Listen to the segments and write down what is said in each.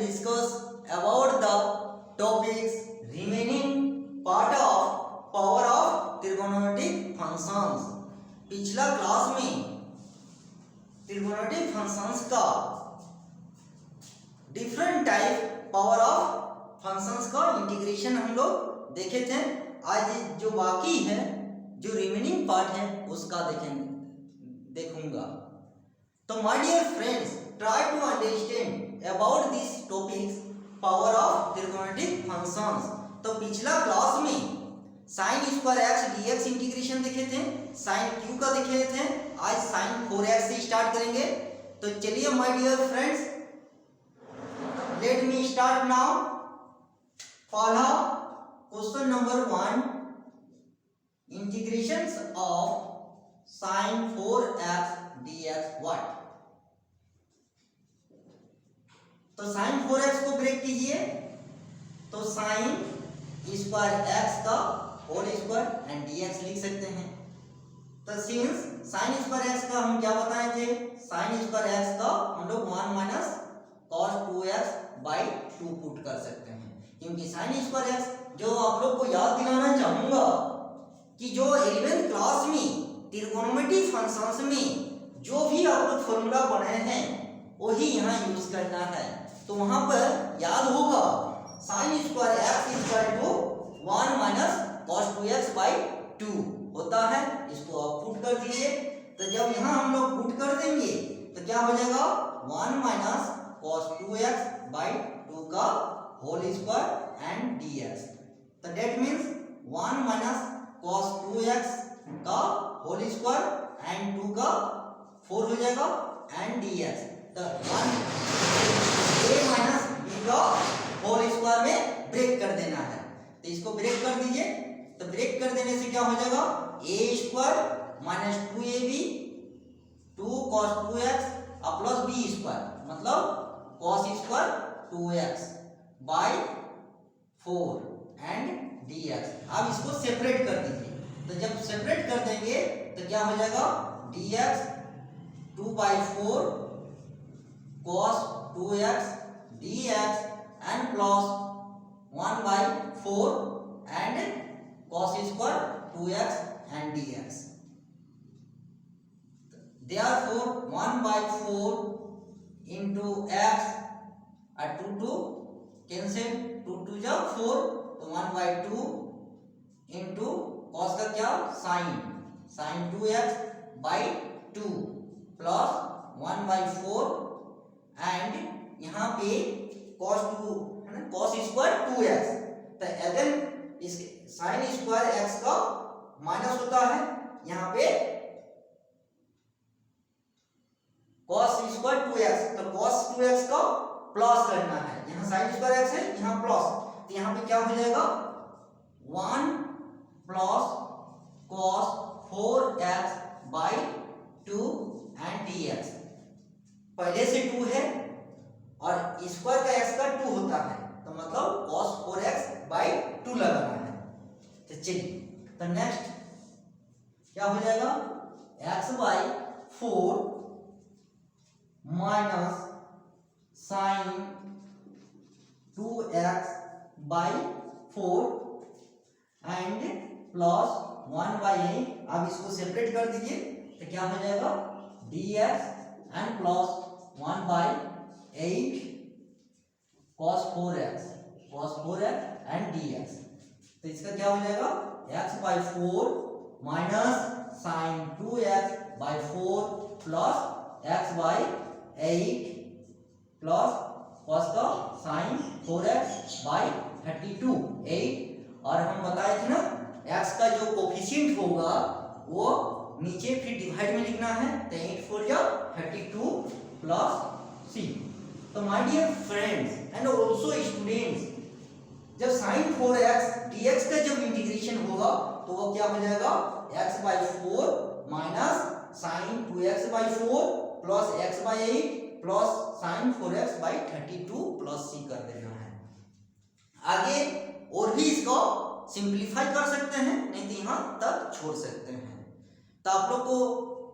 discuss about the topics remaining part of power of trigonometric functions। पिछला class में trigonometric functions का different type power of functions का integration हम लोग देखे थे। आज जो बाकी है, जो रिमेनिंग पार्ट है, उसका देखूंगा। तो my dear friends, try to understand about this topics power of trigonometric functions. तो पिछला क्लास में sine square x dx integration देखे थे, साइन क्यू का देखे थे। आज साइन 4x से स्टार्ट करेंगे। तो चलिए my dear friends, let me start now. पहला question number 1, integrations of sine 4x dx what. तो साइन 4x को ब्रेक कीजिए, तो साइन स्क्वायर x का होल स्क्वायर एंड dx लिख सकते हैं। तो सिंस साइन स्क्वायर x का हम क्या बताए थे, साइन स्क्वायर x का हम लोग 1 minus cos 2x by 2 put कर सकते हैं। क्योंकि साइन स्क्वायर x, जो आप लोग को याद दिलाना चाहूंगा कि जो 11th क्लास में ट्रिगोनोमेट्रिक फंक्शंस में जो भी आप लोग फॉर्मूला बनाए हैं वही यहाँ यूज करना है। तो वहां पर याद होगा sine square x equal to 1 minus cos 2x by 2 होता है। इसको आप पुट कर दीजिए। तो जब यहाँ हम लोग पुट कर देंगे तो क्या हो जाएगा, 1 माइनस cos 2x बाई 2 का होल स्क्वायर एंड dx। तो that means 1 minus cos 2x का होल स्क्वायर एंड 2 का 4 हो जाएगा एंड dx। तो 1 a माइनस b का होल स्क्वायर में ब्रेक कर देना है। तो इसको ब्रेक कर दीजिए। तो ब्रेक कर देने से क्या हो जाएगा, a square minus 2ab 2 cos 2x plus b square मतलब cos square 2x by 4 and dx। अब इसको सेपरेट कर दीजिए। तो जब सेपरेट कर देंगे तो क्या हो जाएगा, dx 2/4 cos 2x dx and plus 1/4 and cos square 2x and dx। Therefore 1/4 into x 2 cancel, 2 2 जा 4, तो 1/2 into cos का क्या, sin 2x by 2 plus 1/4 and यहाँ पे cos 2 है ना, cos स्क्वायर 2x। तो अगेन इस sin स्क्वायर x का माइनस होता है, यहाँ पे cos स्क्वायर 2x, तो cos 2x का प्लस करना है। यहाँ sin स्क्वायर x है, यहाँ प्लस, तो यहाँ पे क्या हो जाएगा, 1 plus cos 4x by 2 and dx। पहले से 2 है और स्क्वायर का x का 2 होता है, तो मतलब cos 4x बाई 2 लगाना है। तो चलिए, तो नेक्स्ट क्या हो जाएगा, x by 4 minus sine 2x by 4 and plus 1/8। अब इसको सेपरेट कर दीजिए तो क्या हो जाएगा, dx and plus 1/8 cos 4x and dx। तो इसका क्या हो जाएगा, x/4 minus sine 2x by 4 plus x/8 plus cos का साइन 4x बाई 32 8। और हम बताए थे ना, x का जो कोफिशिएंट होगा वो नीचे फिर डिवाइड में लिखना है। तो 8 4 या 32 प्लस c। तो my dear friends and also students, जब साइन 4x dx का जब इंटीग्रेशन होगा तो वो क्या हो जाएगा, x/4 minus sine 2x by 4 plus x/8 plus sine 4x by 32 plus c कर देना है। आगे और भी इसको सिंप्लीफाई कर सकते हैं, नहीं तो यहाँ तक छोड़ सकते हैं। तो आप लोग को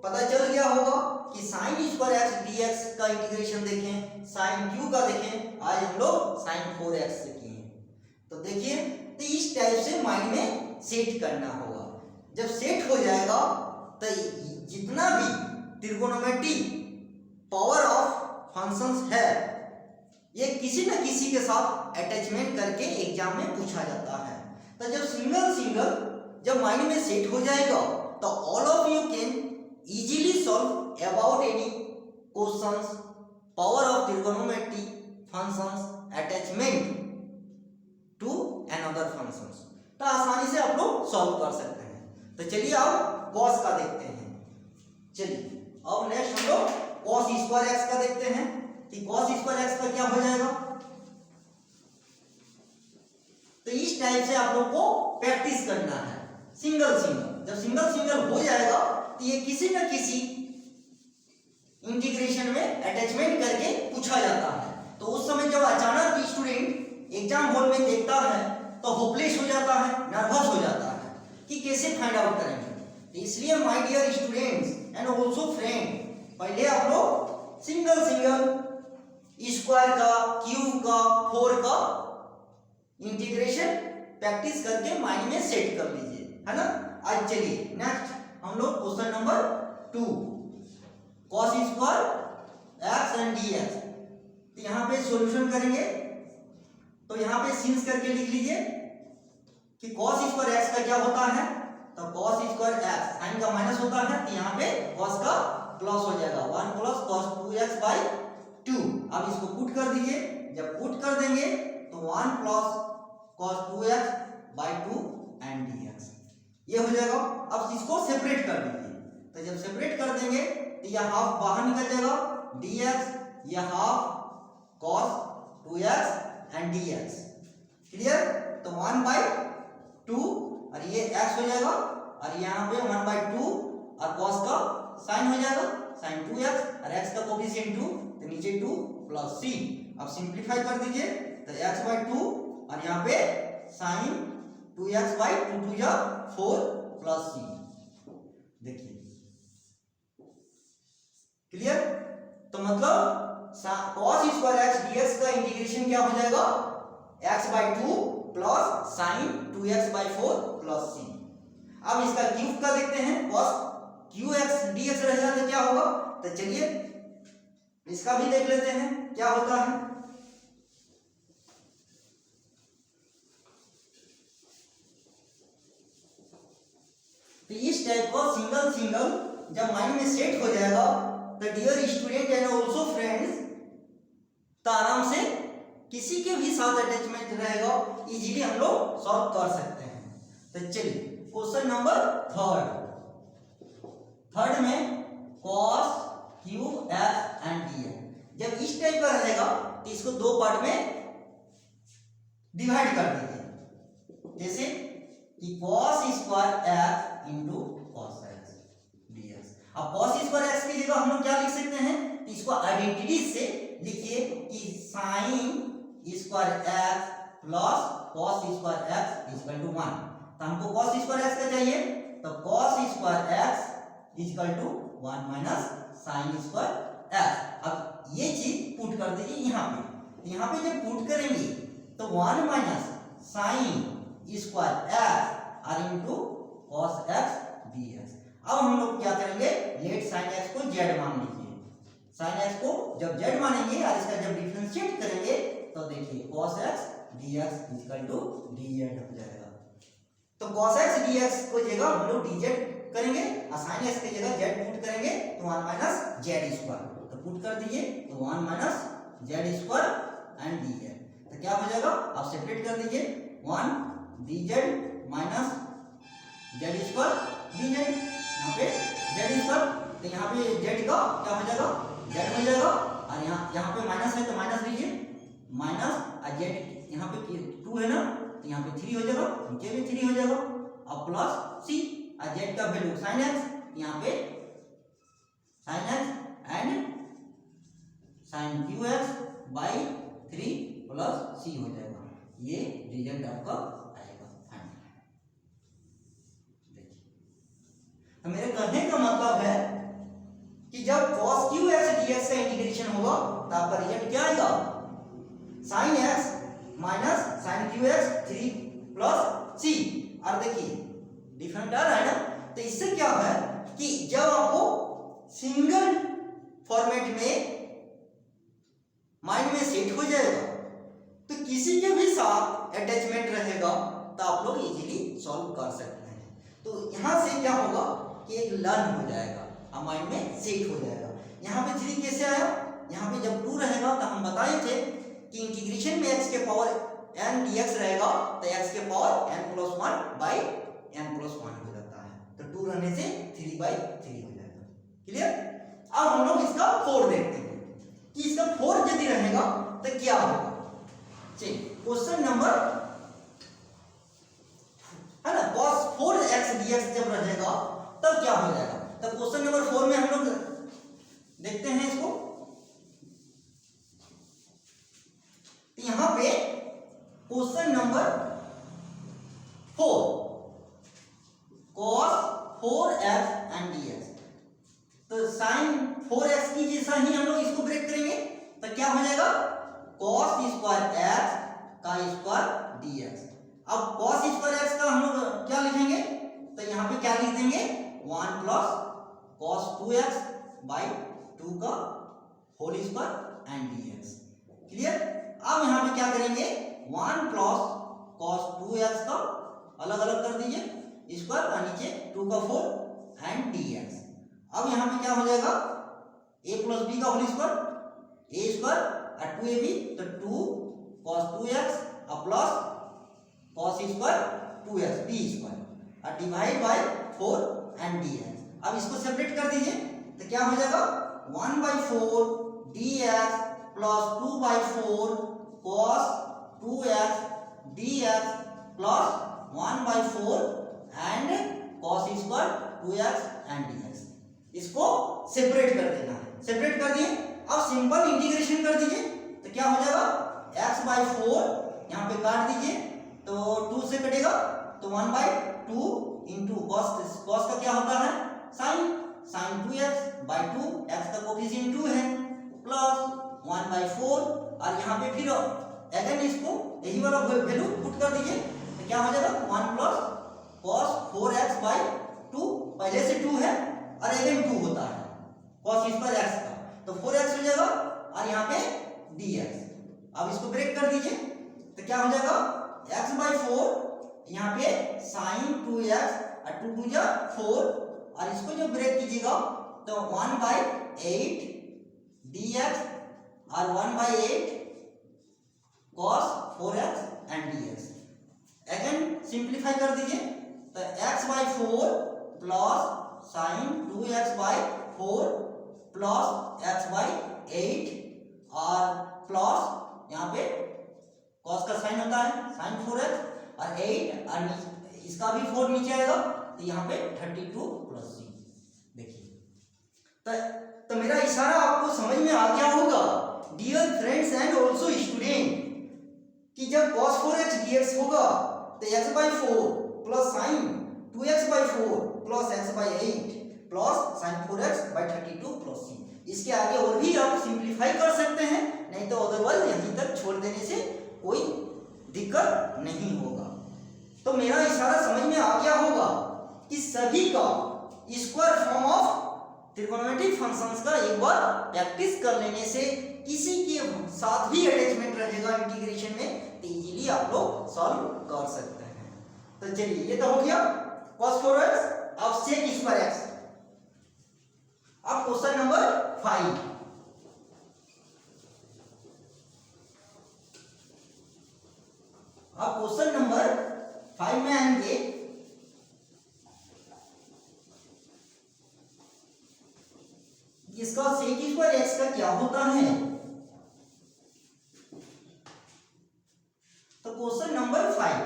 पता चल गया होगा कि साइन स्क्वायर एक्स dx का इंटीग्रेशन देखें, साइन क्यू का देखें, आज हम लोग साइन 4x से किए हैं। तो देखिए, तो इस टाइप से माइंड में सेट करना होगा। जब सेट हो जाएगा तो जितना भी ट्रिगोनोमेट्री पावर ऑफ फंक्शंस है ये किसी न किसी के साथ अटैचमेंट करके एग्जाम में पूछा जाता है। तो जब सिंगल जब माइंड में सेट हो जाएगा तो all of you can easily solve about any questions power of trigonometry functions attachment to another functions, तो आसानी से आप लोग सॉल्व कर सकते हैं। तो चलिए अब कॉस का देखते हैं। चलिए अब नेक्स्ट हम लोग कॉस स्क्वायर एक्स का देखते हैं कि कॉस स्क्वायर एक्स का क्या हो जाएगा। तो इस टाइप से आप लोग को प्रैक्टिस करना है सिंगल। जब सिंगल हो जाएगा तो ये किसी न किसी इंटीग्रेशन में अटैचमेंट करके पूछा जाता है। तो उस समय जब अचानक स्टूडेंट एग्जाम हॉल में देखता है तो होपलेस हो जाता है, नर्वस हो जाता है कि कैसे फाइंड आउट करेंगे। तो इसलिए my dear students and also friend, पहले आप लोग सिंगल स्क्वायर का, क्यूब का, 4 का इंटीग्रेशन प्रैक्टिस करके माइंड में सेट कर लीजिए, है ना। आज चलिए नेक्स्ट हम लोग question number 2 cos square x and dx। तो यहाँ पे सॉल्यूशन करेंगे। तो यहाँ पे सिंस करके लिख लीजिए कि cos स्क्वायर x का क्या होता है। तो cos स्क्वायर x साइन का माइनस होता है, तो यहाँ पे cos का प्लस हो जाएगा 1 + cos 2x बाई 2। अब इसको पुट कर दीजिए। जब पुट कर देंगे तो 1 + cos 2x by 2 and dx ये हो जाएगा। अब इसको सेपरेट कर दीजिए। तो जब सेपरेट कर देंगे तो यह हाफ बाहर निकल जाएगा, dx यह half cos 2x and dx clear. तो 1/2 और ये x हो जाएगा और यहाँ पे 1/2 और cos का साइन हो जाएगा sin 2x और x का कोफिशिएंट 2 तो नीचे 2 + c। अब सिंपलीफाई कर दीजिए तो x/2 और यहाँ पे sin 2x/2 2 या 4 + c। देखिए क्लियर। तो मतलब cos स्क्वायर x dx का इंटीग्रेशन क्या हो जाएगा x/2 + sin 2x/4 + c। अब इसका क्यूब का देखते हैं, cos qx dx रहेगा तो क्या होगा। तो चलिए इसका भी देख लेते हैं क्या होता है। तो इस टाइप का सिंगल जब माइंड में सेट हो जाएगा तो dear student and also friends, तो आराम से किसी के भी साथ अटैचमेंट रहेगा, इजीली हम लोग सॉल्व कर सकते हैं। तो चलिए क्वेश्चन नंबर 3 में cos qx एंड dx जब इस टाइप का रहेगा तो इसको 2 पार्ट में डिवाइड कर दीजिए। जैसे कि cos square x cos x dx। अब cos स्क्वायर x की जगह हम लोग क्या लिख सकते हैं, इसको आइडेंटिटी से लिखिए कि sin square x plus cos square x equal to 1। तो हमको cos स्क्वायर x का चाहिए, तो cos square x equal to 1 minus sin square x। अब ये चीज पुट कर दीजिए यहाँ पे। यहाँ पे जब पुट करेंगे तो 1 माइनस sin स्क्वायर x और इंटू cos x dx। अब हम लोग क्या करेंगे, लेट sin x को z मान लीजिए। sin x को जब z मानेंगे और इसका जब डिफरेंशिएट करेंगे तो देखिए cos x dx equal to dz हो जाएगा। तो cos x dx को जगह हम लोग dz करेंगे और sin x की जगह z पुट करेंगे तो 1 माइनस z स्क्वायर। तो पुट कर दीजिए तो 1 minus z square and dz। तो क्या हो जाएगा, आप सेपरेट कर दीजिए 1 dz minus z square dz। यहाँ पे z स्क्वायर, तो यहाँ पे z का क्या हो जाएगा, z हो जाएगा और यहाँ पे माइनस है तो माइनस लीजिए, माइनस और z यहाँ पे 2 है ना तो यहाँ पे 3 हो जाएगा, नीचे भी 3 हो जाएगा। अब प्लस c और z का वैल्यू sin x, यहाँ पे sin x and sin qx by 3 plus c हो जाएगा। ये रिजल्ट आपका आएगा फाइनल। देखिए तो मेरे कहने का मतलब है तो आपका रिजल्ट क्या आएगा, sine x minus sine cube x 3 plus C. और देखिए डिफरेंट आ रहा है ना, तो इससे क्या है कि जब आपको सिंगल फॉर्मेट में माइंड में सेट हो जाएगा तो किसी के भी साथ अटैचमेंट रहेगा तो आप लोग इजीली सॉल्व कर सकते हैं। तो यहाँ से क्या होगा कि एक लर्न हो जाएगा और माइंड में सेट हो जाएगा। यहाँ पे 3 कैसे आया, यहाँ पे जब 2 रहेगा तो हम बताए थे कि इंटीग्रेशन में x के पावर n dx रहेगा तो x के पावर n+1 बाई n+1 हो जाता है, तो 2 रहने से 3/3 हो जाएगा। क्लियर। अब हम लोग इसका 4 देखते हैं कि इसका 4 यदि रहेगा तो क्या होगा। चलिए क्वेश्चन नंबर है ना, cos 4x dx जब रहेगा तब क्या हो जाएगा। तब क्वेश्चन नंबर 4 में हम लोग देखते हैं इसको। तो यहां पे question number 4 cos 4x and dx, तो sin 4x की जैसा ही हम लोग इसको ब्रेक करेंगे तो क्या हो जाएगा, cos स्क्वायर x का स्क्वायर dx। अब cos स्क्वायर x का हम लोग क्या लिखेंगे, तो यहाँ पे क्या लिख देंगे 1 प्लस cos 2x बाई 2 का whole square and dx। Clear. अब यहाँ पे क्या करेंगे 1 प्लस cos 2x का अलग अलग कर दीजिए स्क्वायर और नीचे 2 का 4 एंड dx। अब यहाँ पे क्या हो जाएगा a प्लस b का होल स्क्वायर a स्क्वायर और 2ab, तो 2 cos 2x और plus cos square 2x b square और डिवाइड बाय 4 एंड dx। अब इसको सेपरेट कर दीजिए तो क्या हो जाएगा 1/4 dx plus 2/4 cos 2x dx plus 1/4 and cos square 2x and dx। इसको सेपरेट कर देना है, सेपरेट कर दिए। अब सिंपल इंटीग्रेशन कर दीजिए तो क्या हो जाएगा x/4 यहाँ पे काट दीजिए तो 2 से कटेगा तो 1/2 इंटू cos का क्या होता है sin 2x/2, x का कोफिशिएंट 2 है, प्लस 1/4 और यहाँ पे फिर अगेन इसको यही वाला वैल्यू पुट कर दीजिए तो क्या हो जाएगा 1 प्लस cos 4x/2, पहले से 2 है और अगेन 2 होता है cos स्क्वायर x का, तो 4x हो जाएगा और यहाँ पे dx। अब इसको ब्रेक कर दीजिए तो क्या हो जाएगा x/4 यहाँ पे sin 2x और 2 2 जा 4 और इसको जो ब्रेक कीजिएगा तो 1/8 dx और 1/8 cos 4x and dx। Again simplify कर दीजिए तो x/4 plus sin 2x/4 plus x/8 और प्लस यहाँ पे cos का साइन होता है sin 4x और 8 और इसका भी 4 नीचे आएगा तो यहाँ पे 32 प्लस c। देखिए तो मेरा इशारा आपको समझ में आ गया होगा dear friends and also student कि जब cos 4x dx होगा तो x/4 plus sin 2x/4 plus x/8 plus sin 4x/32 plus c। इसके आगे और भी आप सिंप्लीफाई कर सकते हैं, नहीं तो अदरवाइज यहीं तक छोड़ देने से कोई दिक्कत नहीं होगा। तो मेरा इशारा समझ में आ गया होगा कि सभी का square form of trigonometric functions का एक बार प्रैक्टिस कर लेने से किसी के साथ भी अटैचमेंट रहेगा इंटीग्रेशन में तो इजीली आप लोग सॉल्व कर सकते हैं। तो चलिए ये तो हो गया cos 4x। अब sec स्क्वायर x। अब क्वेश्चन नंबर 5। अब क्वेश्चन नंबर 5 में आएंगे इसका sec स्क्वायर x का क्या होता है। तो question number 5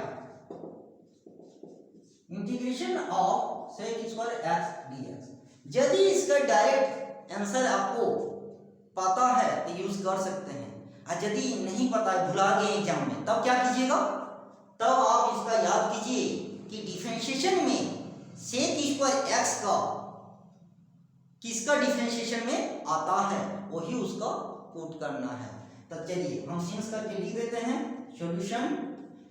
integration of sec square x dx। यदि इसका डायरेक्ट आंसर आपको पता है तो यूज कर सकते हैं, और यदि नहीं पता है भुला गए एग्जाम में तब क्या कीजिएगा, तब आप इसका याद कीजिए कि डिफरेंशिएशन में sec स्क्वायर x का किसका डिफरेंशिएशन में आता है वही उसका पुट करना है। तो चलिए हम सिंस करके लिख देते हैं सॉल्यूशन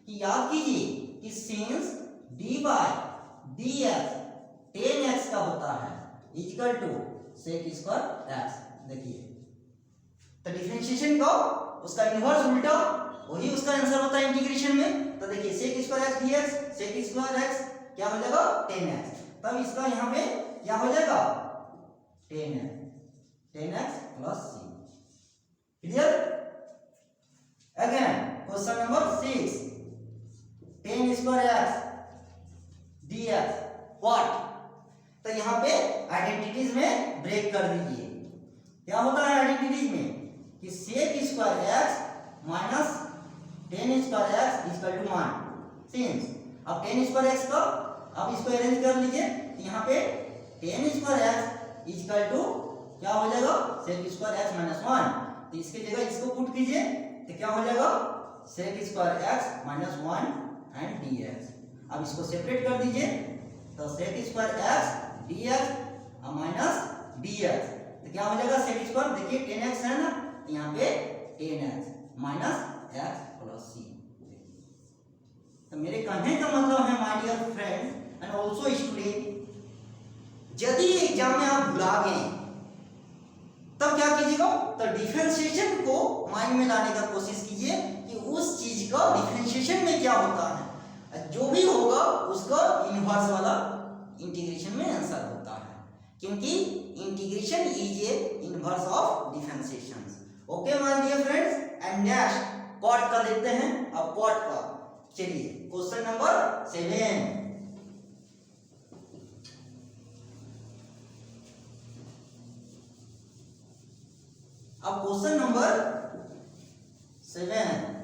कि याद कीजिए कि since d by d x 10x का होता है equal to sec square x. देखिए तो डिफरेंशिएशन का उसका इन्वर्स उल्टा वही उसका आंसर होता है इंटीग्रेशन में। तो देखिए sec square x dx sec square x क्या हो जाएगा 10x। तब इसका यहाँ पे क्या हो जाएगा 10x plus c। Clear? Again question number 6 10 square x dx what. तो यहाँ पे आइडेंटिटीज में ब्रेक कर दीजिए। क्या होता है आइडेंटिटीज में कि sec square x minus 10 square x equal to 1 since. अब 10 स्क्वायर एक्स का अब इसको अरेंज कर लीजिए। यहाँ पे 10 स्क्वायर एक्स इक्वल टू क्या हो जाएगा सेक स्क्वायर एक्स माइनस 1। तो इसके जगह इसको पुट कीजिए तो क्या हो जाएगा sec square x minus 1 and dx। अब इसको सेपरेट कर दीजिए तो sec square x dx minus dx तो क्या हो जाएगा सेक स्क्वायर। देखिए 10x है ना यहाँ पे 10x minus x plus c। तो मेरे कहने का मतलब है my dear friends and also student, यदि एग्जाम में आप भुला गए तब क्या कीजिएगा तो डिफरेंशिएशन को माइंड में लाने का कोशिश कीजिए कि उस चीज का डिफरेंशिएशन में क्या होता है। जो भी होगा उसका इनवर्स वाला इंटीग्रेशन में आंसर होता है क्योंकि integration is a inverse of differentiation. Okay my dear friends and next cot का देखते हैं। अब कॉट का चलिए क्वेश्चन नंबर 7। अब क्वेश्चन नंबर 7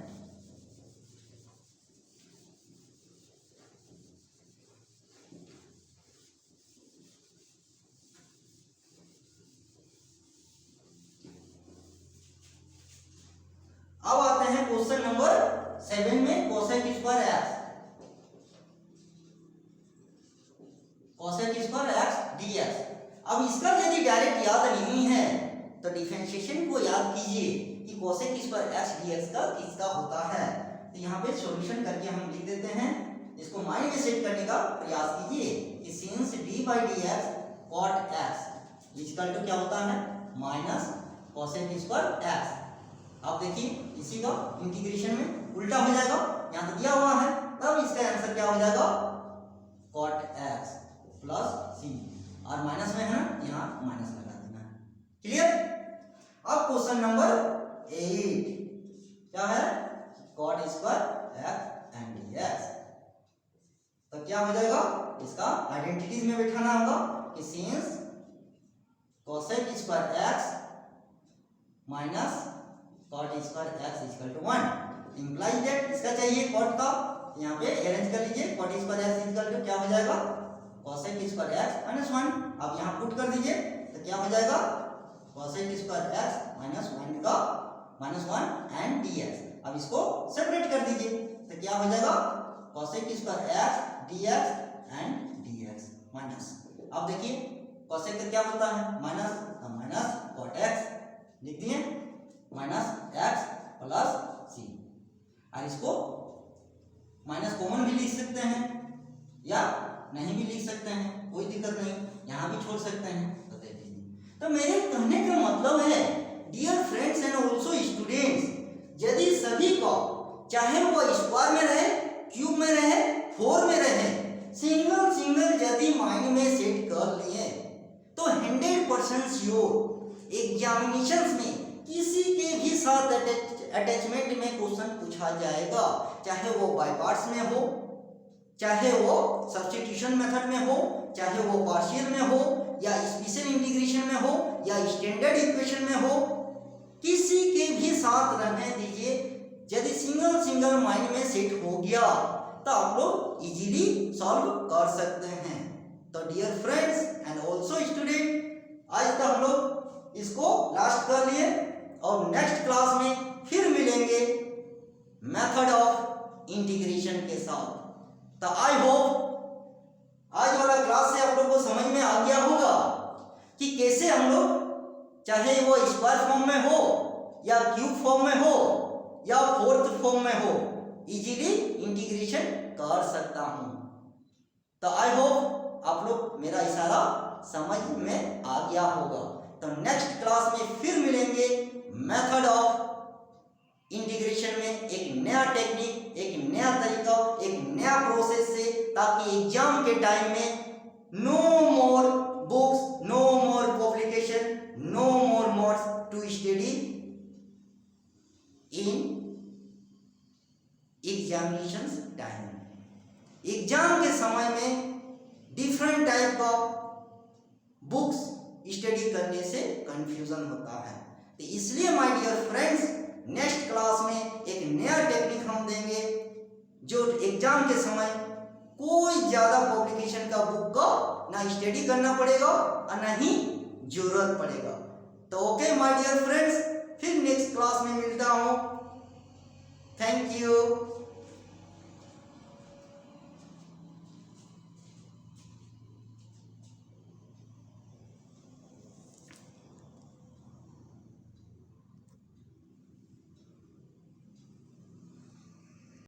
अब आते हैं क्वेश्चन नंबर 7 में कोसेक स्क्वायर एक्स dx। अब इसका यदि डायरेक्ट याद नहीं है तो डिफरेंशिएशन को याद कीजिए कि कोसेक स्क्वायर एक्स dx का किसका होता है। तो यहाँ पे सॉल्यूशन करके हम लिख देते हैं। इसको माइंड में सेट करने का प्रयास कीजिए कि since d by dx cot x equal to क्या होता है माइनस कोसेक स्क्वायर एक्स। अब देखिए इसी का इंटीग्रेशन में उल्टा हो जाएगा, यहाँ तो दिया हुआ है तब इसका आंसर क्या हो जाएगा cot x प्लस c और माइनस में है ना यहाँ माइनस लगा देना है। क्लियर? अब क्वेश्चन नंबर 8 क्या है cot square x and dx। तो क्या हो जाएगा इसका आइडेंटिटीज में बैठाना होगा कि since cosec square x minus cot square x equal to 1 implies that इसका चाहिए cot का। यहाँ पे अरेंज कर लीजिए cot square x equal to क्या हो जाएगा cosec स्क्वायर x माइनस 1। अब यहाँ पुट कर दीजिए तो क्या हो जाएगा cosec स्क्वायर x माइनस 1 का माइनस 1 एंड dx। अब इसको सेपरेट कर दीजिए तो क्या हो जाएगा cosec square x dx and dx minus. अब देखिए cosec का क्या होता है माइनस, तो माइनस cot x लिख दिए माइनस x प्लस c। और इसको माइनस कॉमन भी लिख सकते हैं या नहीं भी लिख सकते हैं, कोई दिक्कत नहीं, यहाँ भी छोड़ सकते हैं। तो देख लीजिए। तो मेरे कहने का मतलब है dear friends and also students, यदि सभी को चाहे वो स्क्वायर में रहे, क्यूब में रहे, 4 में रहे, सिंगल यदि माइंड में सेट कर लिए तो 100% श्योर एग्जामिनेशंस में किसी के भी साथ अटैचमेंट में क्वेश्चन पूछा जाएगा, चाहे वो बाय पार्ट्स में हो, चाहे वो सब्स्टिट्यूशन मेथड में हो, चाहे वो पार्शियल में हो या स्पेशल इंटीग्रेशन में हो या स्टैंडर्ड इक्वेशन में हो, किसी के भी साथ रहने दीजिए। यदि सिंगल माइंड में सेट हो गया तो आप लोग इजीली सॉल्व कर सकते हैं। तो dear friends and also student, आज तक हम लोग इसको लास्ट कर लिए और नेक्स्ट क्लास में फिर मिलेंगे मेथड ऑफ इंटीग्रेशन के साथ। तो आई होप आज वाला क्लास से आप लोग को समझ में आ गया होगा कि कैसे हम लोग चाहे वो स्क्वायर फॉर्म में हो या क्यूब फॉर्म में हो या फोर्थ फॉर्म में हो, इजीली इंटीग्रेशन कर सकता हूं। तो आई होप आप लोग मेरा इशारा समझ में आ गया होगा। तो नेक्स्ट क्लास में फिर मिलेंगे मेथड ऑफ इंटीग्रेशन में, एक नया टेक्निक, एक नया तरीका, एक नया प्रोसेस से, ताकि एग्जाम के टाइम में no more books, no more publication, no more notes to study in examination time. Exam के समय में डिफरेंट टाइप का बुक्स स्टडी करने से कंफ्यूजन होता है। तो इसलिए my dear friends, next class में एक नया टेक्निक हम देंगे जो एग्जाम के समय कोई ज्यादा पब्लिकेशन का बुक का ना स्टडी करना पड़ेगा और ना ही जरूरत पड़ेगा। तो ओके माय डियर फ्रेंड्स, फिर नेक्स्ट क्लास में मिलता हूं। Thank you.